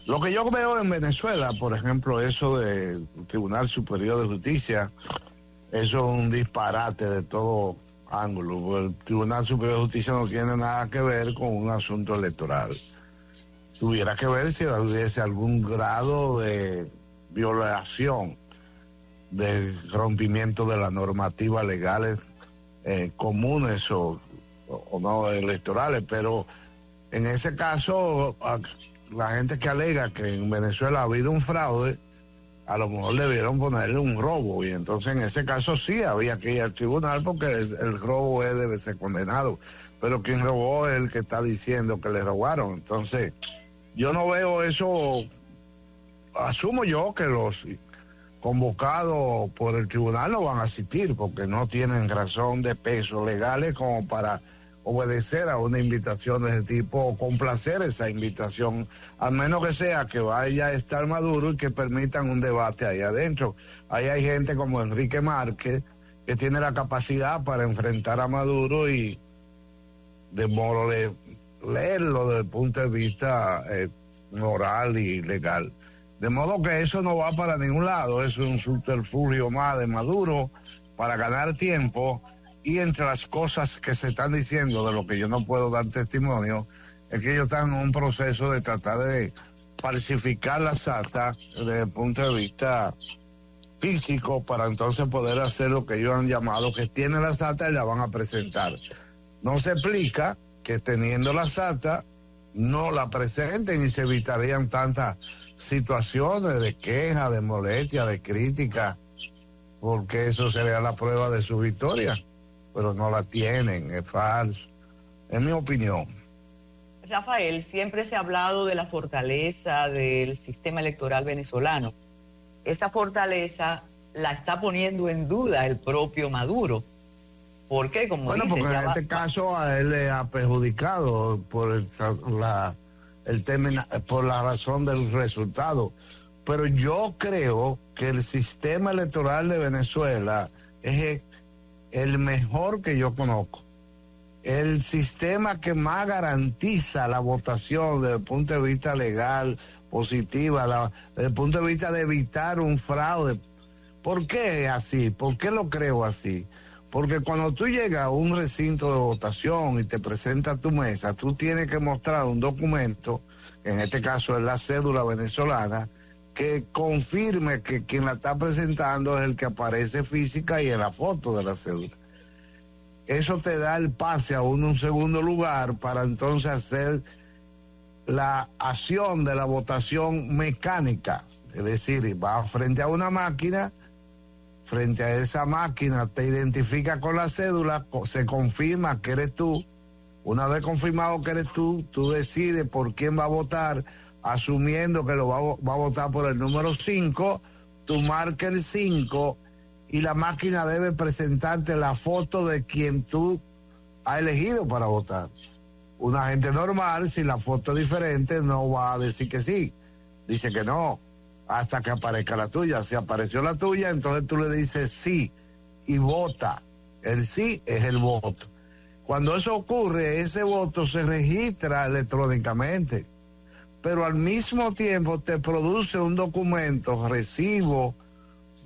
Lo que yo veo en Venezuela, por ejemplo, eso del Tribunal Superior de Justicia, eso es un disparate de todo ángulo. El Tribunal Superior de Justicia no tiene nada que ver con un asunto electoral. Tuviera que ver si hubiese algún grado de violación, de rompimiento de las normativas legales comunes o no electorales, pero en ese caso, la gente que alega que en Venezuela ha habido un fraude, a lo mejor debieron ponerle un robo, y entonces en ese caso sí había que ir al tribunal porque el robo debe ser condenado, pero quien robó es el que está diciendo que le robaron. Entonces yo no veo eso. Asumo yo que los convocados por el tribunal no van a asistir porque no tienen razón de peso legales como para obedecer a una invitación de ese tipo o complacer esa invitación, al menos que sea que vaya a estar Maduro y que permitan un debate ahí adentro. Ahí hay gente como Enrique Márquez que tiene la capacidad para enfrentar a Maduro y de modo de leerlo desde el punto de vista moral y legal. De modo que eso no va para ningún lado, es un subterfugio más de Maduro para ganar tiempo. Y entre las cosas que se están diciendo, de lo que yo no puedo dar testimonio, es que ellos están en un proceso de tratar de falsificar las actas desde el punto de vista físico para entonces poder hacer lo que ellos han llamado, que tienen las actas y las van a presentar. No se explica que teniendo las actas no la presenten y se evitarían tantas situaciones de queja, de molestia, de crítica, porque eso sería la prueba de su victoria. Pero no la tienen, es falso, es mi opinión. Rafael, siempre se ha hablado de la fortaleza del sistema electoral venezolano. Esa fortaleza la está poniendo en duda el propio Maduro. ¿Por qué? Como bueno, dice, porque en este caso a él le ha perjudicado por por la razón del resultado. Pero yo creo que el sistema electoral de Venezuela es el mejor que yo conozco, el sistema que más garantiza la votación desde el punto de vista legal, positiva, desde el punto de vista de evitar un fraude. ¿Por qué es así? ¿Por qué lo creo así? Porque cuando tú llegas a un recinto de votación y te presentas tu mesa, tú tienes que mostrar un documento, en este caso es la cédula venezolana, que confirme que quien la está presentando es el que aparece física y en la foto de la cédula. Eso te da el pase a un segundo lugar para entonces hacer la acción de la votación mecánica. Es decir, va frente a una máquina, frente a esa máquina te identifica con la cédula, se confirma que eres tú. Una vez confirmado que eres tú, tú decides por quién va a votar, asumiendo que va a votar por el número 5, tú marcas el 5 y la máquina debe presentarte la foto de quien tú has elegido para votar. Una gente normal, si la foto es diferente, no va a decir que sí, dice que no, hasta que aparezca la tuya. Si apareció la tuya, entonces tú le dices sí y vota. El sí es el voto. Cuando eso ocurre, ese voto se registra electrónicamente, pero al mismo tiempo te produce un documento, recibo,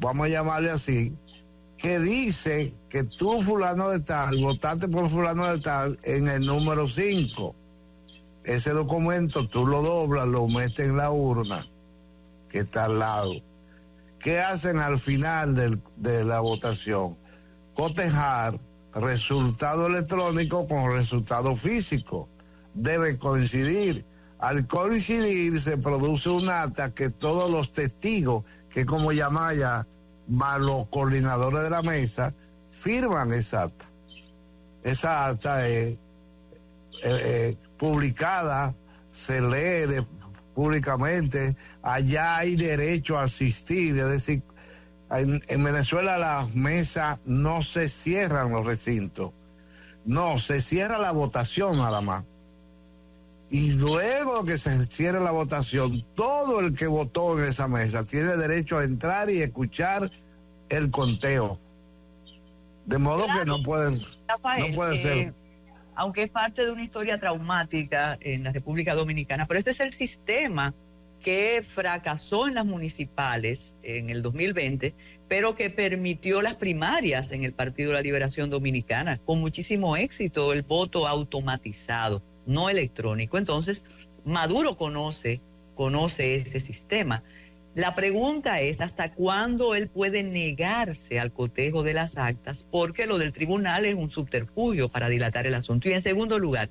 vamos a llamarle así, que dice que tú, fulano de tal, votaste por fulano de tal en el número 5. Ese documento tú lo doblas, lo metes en la urna que está al lado. ¿Qué hacen al final de la votación? Cotejar resultado electrónico con resultado físico. Debe coincidir. Al coincidir se produce un acta que todos los testigos, que como llaman ya, más los coordinadores de la mesa, firman esa acta. Esa acta es publicada, se lee públicamente, allá hay derecho a asistir, es decir, en Venezuela las mesas no se cierran los recintos, no, se cierra la votación nada más. Y luego que se cierre la votación, todo el que votó en esa mesa tiene derecho a entrar y escuchar el conteo. De modo claro, que no puede ser. Aunque es parte de una historia traumática en la República Dominicana, pero este es el sistema que fracasó en las municipales en el 2020, pero que permitió las primarias en el Partido de la Liberación Dominicana, con muchísimo éxito, el voto automatizado, no electrónico. Entonces, Maduro conoce ese sistema. La pregunta es, ¿hasta cuándo él puede negarse al cotejo de las actas? Porque lo del tribunal es un subterfugio para dilatar el asunto. Y en segundo lugar,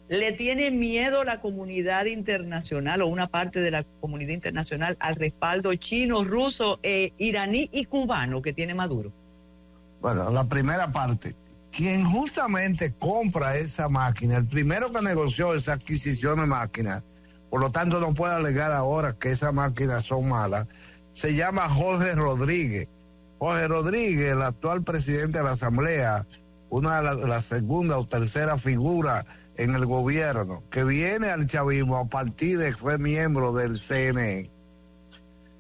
¿le tiene miedo la comunidad internacional o una parte de la comunidad internacional al respaldo chino, ruso, iraní y cubano que tiene Maduro? Bueno, la primera parte, quien justamente compra esa máquina, el primero que negoció esa adquisición de máquinas, por lo tanto no puede alegar ahora que esas máquinas son malas, se llama Jorge Rodríguez. Jorge Rodríguez, el actual presidente de la Asamblea, una de la segunda o tercera figura en el gobierno, que viene al chavismo a partir de que fue miembro del CNE.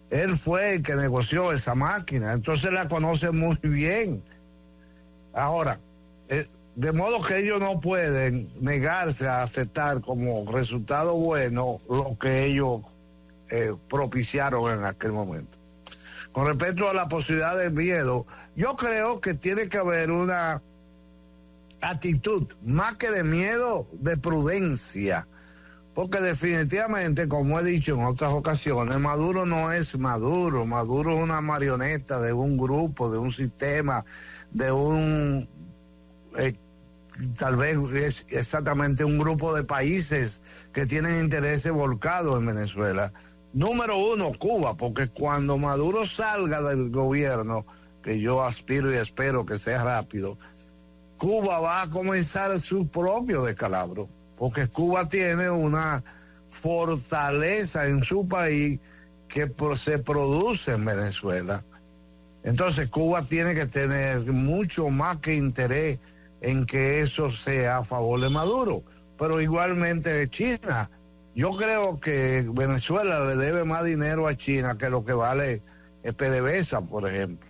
Él fue el que negoció esa máquina, entonces la conoce muy bien. Ahora, de modo que ellos no pueden negarse a aceptar como resultado bueno lo que ellos propiciaron en aquel momento. Con respecto a la posibilidad de miedo, yo creo que tiene que haber una actitud, más que de miedo, de prudencia, porque definitivamente, como he dicho en otras ocasiones, Maduro no es Maduro. Maduro es una marioneta de un grupo, de un sistema, de un tal vez es exactamente un grupo de países que tienen intereses volcados en Venezuela. Número uno, Cuba, porque cuando Maduro salga del gobierno, que yo aspiro y espero que sea rápido, Cuba va a comenzar su propio descalabro, porque Cuba tiene una fortaleza en su país que se produce en Venezuela. Entonces Cuba tiene que tener mucho más que interés en que eso sea a favor de Maduro, pero igualmente de China. Yo creo que Venezuela le debe más dinero a China que lo que vale PDVSA, por ejemplo.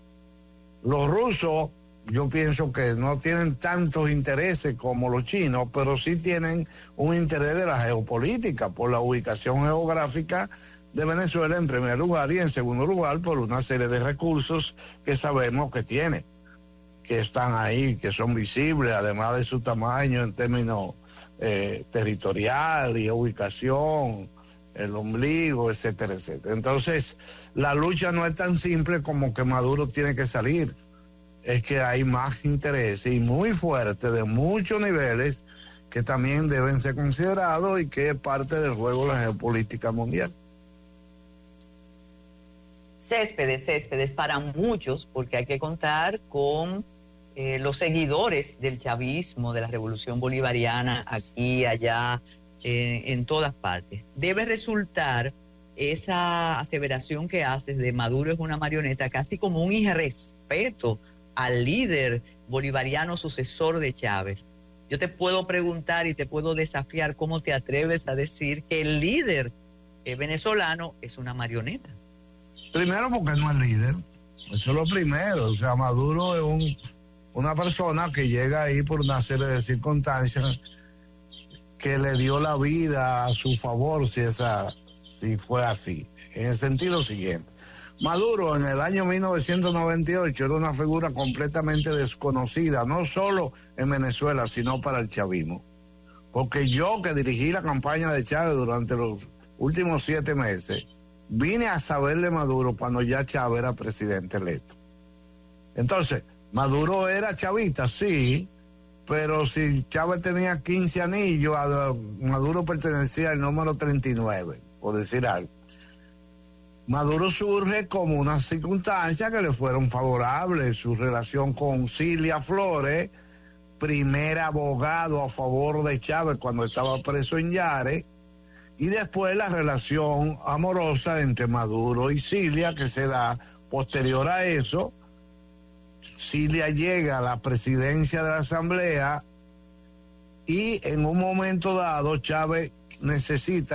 Los rusos, yo pienso que no tienen tantos intereses como los chinos, pero sí tienen un interés de la geopolítica, por la ubicación geográfica de Venezuela en primer lugar, y en segundo lugar por una serie de recursos que sabemos que tiene, que están ahí, que son visibles, además de su tamaño en términos territorial y ubicación, el ombligo, etcétera, etcétera. Entonces, la lucha no es tan simple como que Maduro tiene que salir. Es que hay más intereses y muy fuertes de muchos niveles que también deben ser considerados y que es parte del juego de la geopolítica mundial. Céspedes para muchos, porque hay que contar con los seguidores del chavismo, de la revolución bolivariana, aquí, allá, en todas partes. Debe resultar esa aseveración que haces de Maduro es una marioneta casi como un irrespeto al líder bolivariano sucesor de Chávez. Yo te puedo preguntar y te puedo desafiar cómo te atreves a decir que el líder venezolano es una marioneta. Primero porque no es líder, eso es lo primero. O sea, Maduro es una persona que llega ahí por una serie de circunstancias que le dio la vida a su favor, si fue así. En el sentido siguiente, Maduro en el año 1998 era una figura completamente desconocida, no solo en Venezuela, sino para el chavismo. Porque yo, que dirigí la campaña de Chávez durante los últimos 7 meses, vine a saber de Maduro cuando ya Chávez era presidente electo. Entonces, Maduro era chavista, sí, pero si Chávez tenía 15 anillos, Maduro pertenecía al número 39, por decir algo. Maduro surge como una circunstancia que le fueron favorables, su relación con Cilia Flores, primer abogado a favor de Chávez cuando estaba preso en Yare, y después la relación amorosa entre Maduro y Cilia, que se da posterior a eso. Cilia llega a la presidencia de la Asamblea y en un momento dado Chávez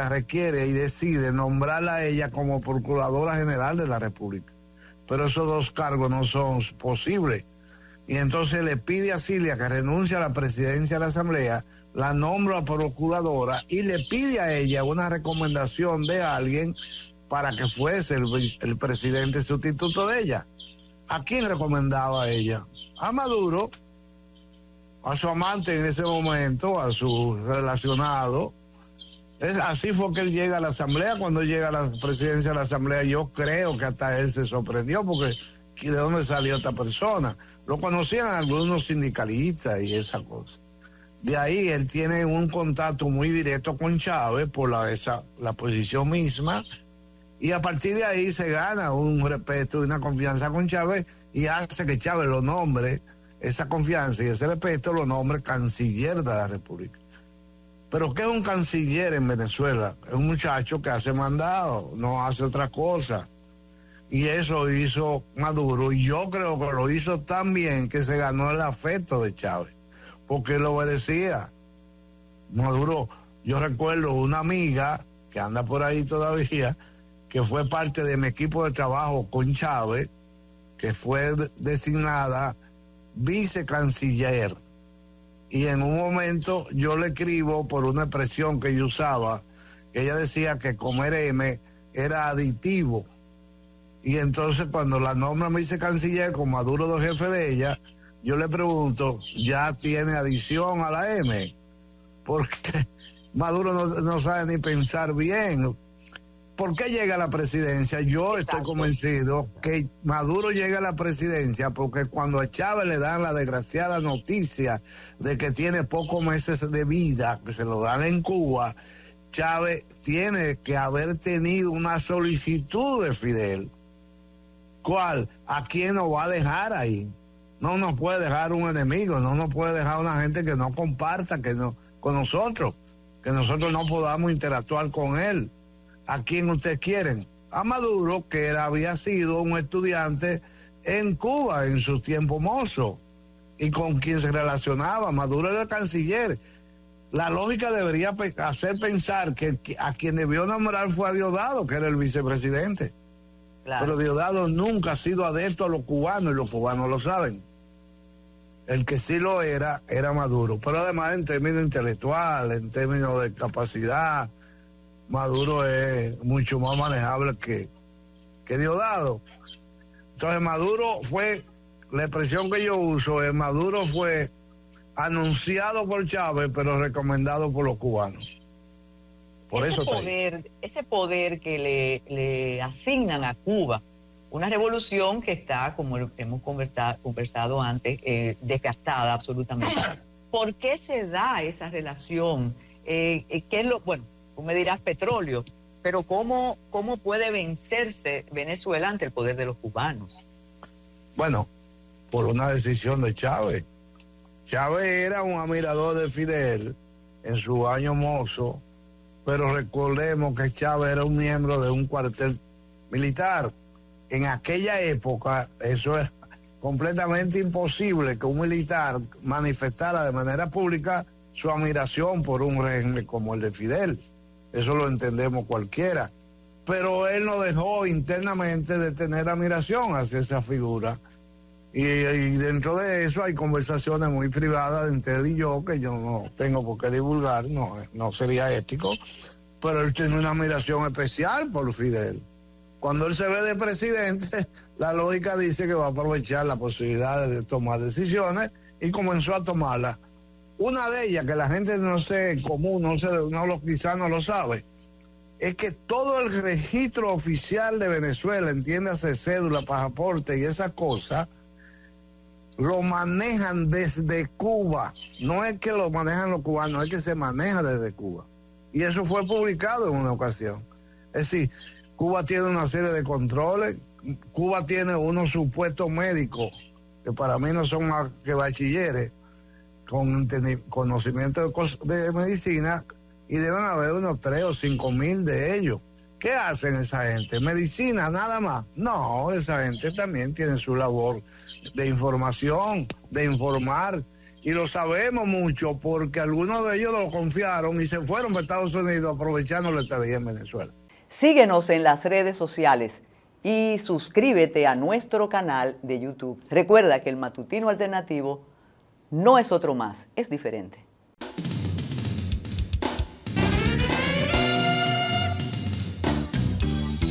requiere y decide nombrarla a ella como Procuradora General de la República. Pero esos dos cargos no son posibles. Y entonces le pide a Cilia que renuncie a la presidencia de la Asamblea, la nombra procuradora y le pide a ella una recomendación de alguien para que fuese el presidente sustituto de ella. ¿A quién recomendaba ella? A Maduro, a su amante en ese momento, a su relacionado. Así fue que él llega a la asamblea. Cuando llega a la presidencia de la asamblea, yo creo que hasta él se sorprendió porque ¿de dónde salió esta persona? Lo conocían algunos sindicalistas y esa cosa. De ahí él tiene un contacto muy directo con Chávez por la posición misma, y a partir de ahí se gana un respeto y una confianza con Chávez y hace que Chávez lo nombre, esa confianza y ese respeto lo nombre canciller de la República. Pero ¿qué es un canciller en Venezuela? Es un muchacho que hace mandado, no hace otra cosa. Y eso hizo Maduro, y yo creo que lo hizo tan bien que se ganó el afecto de Chávez, porque él lo obedecía. Maduro, yo recuerdo una amiga que anda por ahí todavía, que fue parte de mi equipo de trabajo con Chávez, que fue designada vicecanciller. Y en un momento yo le escribo por una expresión que yo usaba, que ella decía que comer M era aditivo. Y entonces cuando la nombra vicecanciller con Maduro de jefe de ella, yo le pregunto, ¿ya tiene adición a la M? Porque Maduro no sabe ni pensar bien. ¿Por qué llega a la presidencia? Yo estoy convencido que Maduro llega a la presidencia porque cuando a Chávez le dan la desgraciada noticia de que tiene pocos meses de vida, que se lo dan en Cuba, Chávez tiene que haber tenido una solicitud de Fidel. ¿Cuál? ¿A quién nos va a dejar ahí? No nos puede dejar un enemigo, no nos puede dejar una gente que no comparta con nosotros, que nosotros no podamos interactuar con él. ¿A quién ustedes quieren? A Maduro, que había sido un estudiante en Cuba en su tiempo mozo y con quien se relacionaba. Maduro era el canciller. La lógica debería hacer pensar que a quien debió nombrar fue a Diosdado, que era el vicepresidente. Claro. Pero Diosdado nunca ha sido adepto a los cubanos y los cubanos lo saben. El que sí lo era Maduro. Pero además en términos intelectuales, en términos de capacidad, Maduro es mucho más manejable que Diosdado. Entonces Maduro fue, la expresión que yo uso es, Maduro fue anunciado por Chávez, pero recomendado por los cubanos. Por ese eso ese poder que le asignan a Cuba, una revolución que está, como hemos conversado antes, desgastada absolutamente. ¿Por qué se da esa relación? ¿Qué es lo, bueno, tú me dirás petróleo, pero ¿cómo puede vencerse Venezuela ante el poder de los cubanos? Bueno, por una decisión de Chávez. Chávez era un admirador de Fidel en su año mozo, pero recordemos que Chávez era un miembro de un cuartel militar. En aquella época, eso es completamente imposible que un militar manifestara de manera pública su admiración por un régimen como el de Fidel. Eso lo entendemos cualquiera. Pero él no dejó internamente de tener admiración hacia esa figura. Y dentro de eso hay conversaciones muy privadas entre él y yo, que yo no tengo por qué divulgar, no sería ético, pero él tiene una admiración especial por Fidel. Cuando él se ve de presidente, la lógica dice que va a aprovechar la posibilidad de tomar decisiones y comenzó a tomarlas. Una de ellas, que la gente no sé, común, quizás no lo sabe, es que todo el registro oficial de Venezuela, entiéndase cédula, pasaporte y esas cosas, lo manejan desde Cuba. No es que lo manejan los cubanos, es que se maneja desde Cuba. Y eso fue publicado en una ocasión. Es decir, Cuba tiene una serie de controles, Cuba tiene unos supuestos médicos, que para mí no son más que bachilleres, con conocimiento de medicina, y deben haber unos 3 o 5 mil de ellos. ¿Qué hacen esa gente? ¿Medicina nada más? No, esa gente también tiene su labor de información, de informar, y lo sabemos mucho porque algunos de ellos lo confiaron y se fueron a Estados Unidos aprovechando la estadía en Venezuela. Síguenos en las redes sociales y suscríbete a nuestro canal de YouTube. Recuerda que el Matutino Alternativo no es otro más, es diferente.